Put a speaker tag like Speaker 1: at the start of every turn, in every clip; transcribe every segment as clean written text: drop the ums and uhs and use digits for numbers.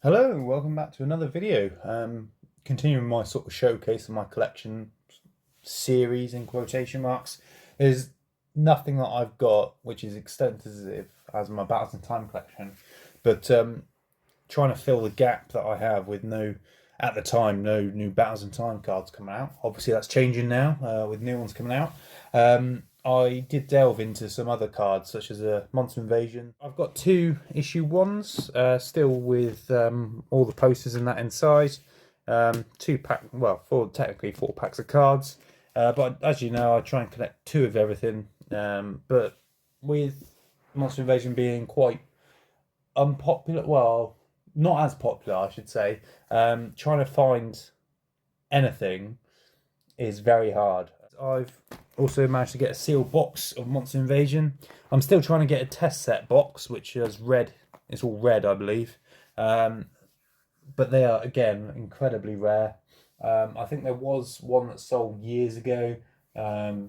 Speaker 1: Hello, welcome back to another video. Continuing my sort of showcase of my collection series in quotation marks. There's nothing that I've got which is extensive as my Battles in Time collection, but trying to fill the gap that I have with at the time, no new Battles in Time cards coming out. Obviously, that's changing now with new ones coming out. I did delve into some other cards, such as a Monster Invasion. I've got two issue ones, still with all the posters and that inside. Technically 4 packs of cards. But as you know, I try and collect 2 of everything. But with Monster Invasion being quite unpopular, well, not as popular, I should say, trying to find anything is very hard. I've also managed to get a sealed box of Monster Invasion. I'm still trying to get a test set box, which is red. It's all red, I believe. But they are, again, incredibly rare. I think there was one that sold years ago. I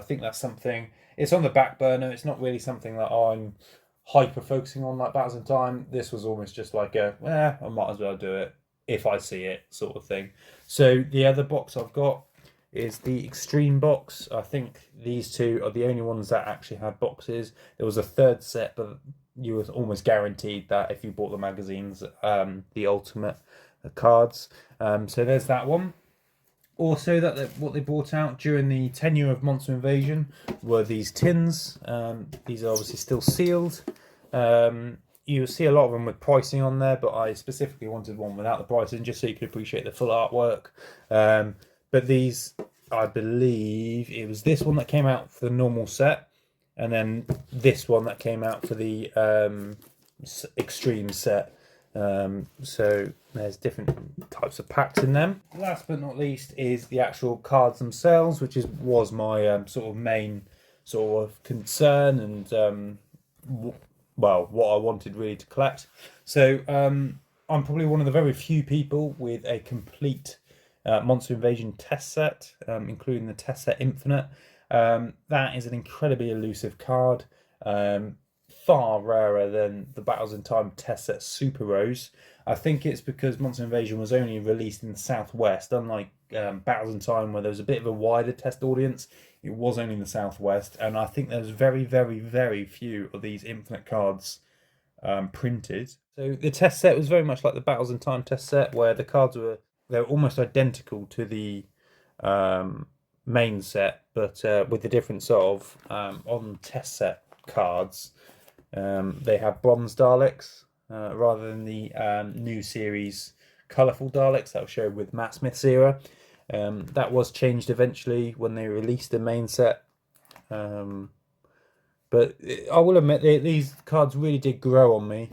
Speaker 1: think that's something. It's on the back burner. It's not really something that I'm hyper focusing on like Battles in Time. This was almost just like I might as well do it if I see it sort of thing. So the other box I've got is the Extreme box. I think these two are the only ones that actually had boxes. There was a third set, but you were almost guaranteed that if you bought the magazines, the Ultimate cards. So there's that one. Also, what they brought out during the tenure of Monster Invasion were these tins. These are obviously still sealed. You'll see a lot of them with pricing on there, but I specifically wanted one without the pricing, just so you could appreciate the full artwork. But these, I believe, it was this one that came out for the normal set, and then this one that came out for the extreme set. So there's different types of packs in them. Last but not least is the actual cards themselves, which was my sort of main sort of concern and what I wanted really to collect. So I'm probably one of the very few people with a complete Monster Invasion test set, including the test set Infinite. That is an incredibly elusive card. Far rarer than the Battles in Time test set Super Rose. I think it's because Monster Invasion was only released in the Southwest, unlike Battles in Time, where there was a bit of a wider test audience. It was only in the Southwest, and I think there's very, very, very few of these Infinite cards printed. So the test set was very much like the Battles in Time test set, where the cards were almost identical to the main set, but with the difference of on test set cards. They have bronze Daleks rather than the new series colourful Daleks that was showed with Matt Smith's era. That was changed eventually when they released the main set. But I will admit these cards really did grow on me.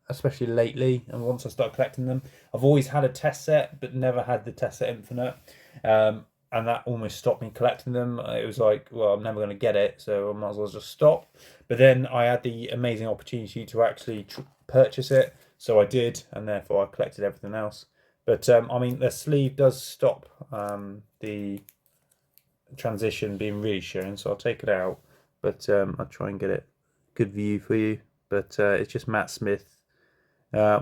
Speaker 1: Especially lately, and once I started collecting them, I've always had a test set, but never had the test set Infinite. And that almost stopped me collecting them. It was like, well, I'm never going to get it, so I might as well just stop. But then I had the amazing opportunity to actually purchase it, so I did, and therefore I collected everything else. But I mean, the sleeve does stop the transition being really shown, so I'll take it out. But I'll try and get it good view for you. But it's just Matt Smith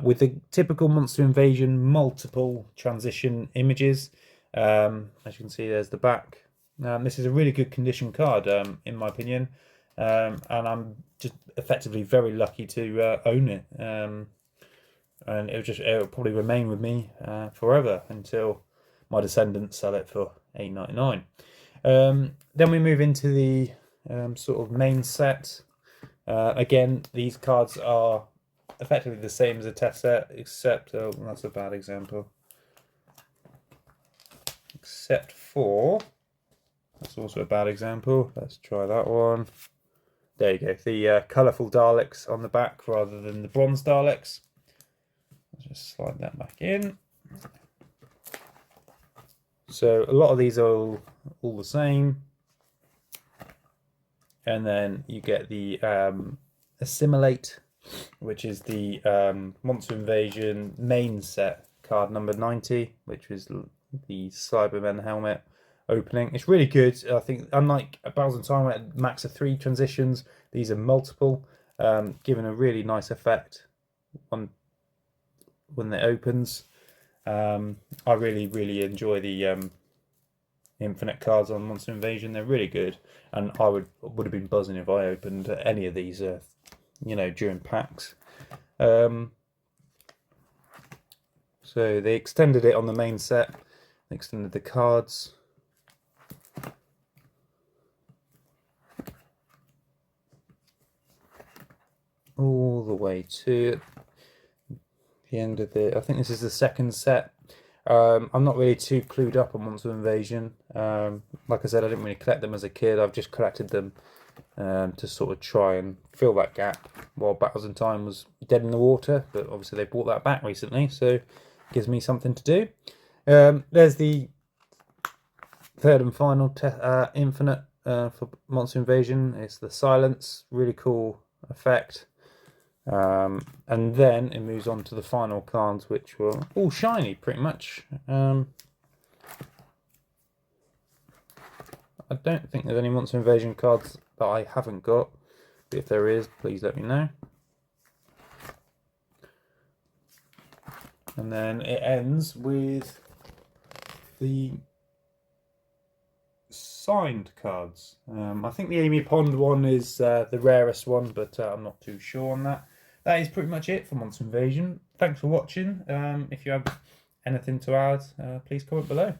Speaker 1: with the typical Monster Invasion multiple transition images. As you can see, there's the back. This is a really good condition card, in my opinion, and I'm just effectively very lucky to own it. And it'll probably remain with me forever until my descendants sell it for $8.99. Then we move into the sort of main set. Again, these cards are effectively the same as a test set, except that's a bad example. Except for, that's also a bad example. Let's try that one. There you go. The colourful Daleks on the back rather than the bronze Daleks. Let's just slide that back in. So a lot of these are all the same. And then you get the Assimilate, which is the Monster Invasion main set card number 90, which is the Cybermen helmet opening. It's really good. I think unlike Battles in Time where max of 3 transitions, these are multiple. giving a really nice effect on when it opens. I really enjoy the Infinite cards on Monster Invasion. They're really good, and I would have been buzzing if I opened any of these, during packs. So they extended it on the main set. They extended the cards. All the way to the end of I think this is the second set. I'm not really too clued up on Monster Invasion. Like I said, I didn't really collect them as a kid. I've just collected them to sort of try and fill that gap while Battles in Time was dead in the water. But obviously they brought that back recently, so it gives me something to do. There's the third and final Infinite for Monster Invasion. It's the Silence, really cool effect. And then it moves on to the final cards, which were all shiny pretty much. I don't think there's any Monster Invasion cards that I haven't got, but if there is, please let me know. And then it ends with the signed cards. I think the Amy Pond one is the rarest one, but I'm not too sure on that. That is pretty much it for Monster Invasion. Thanks for watching. If you have anything to add, please comment below.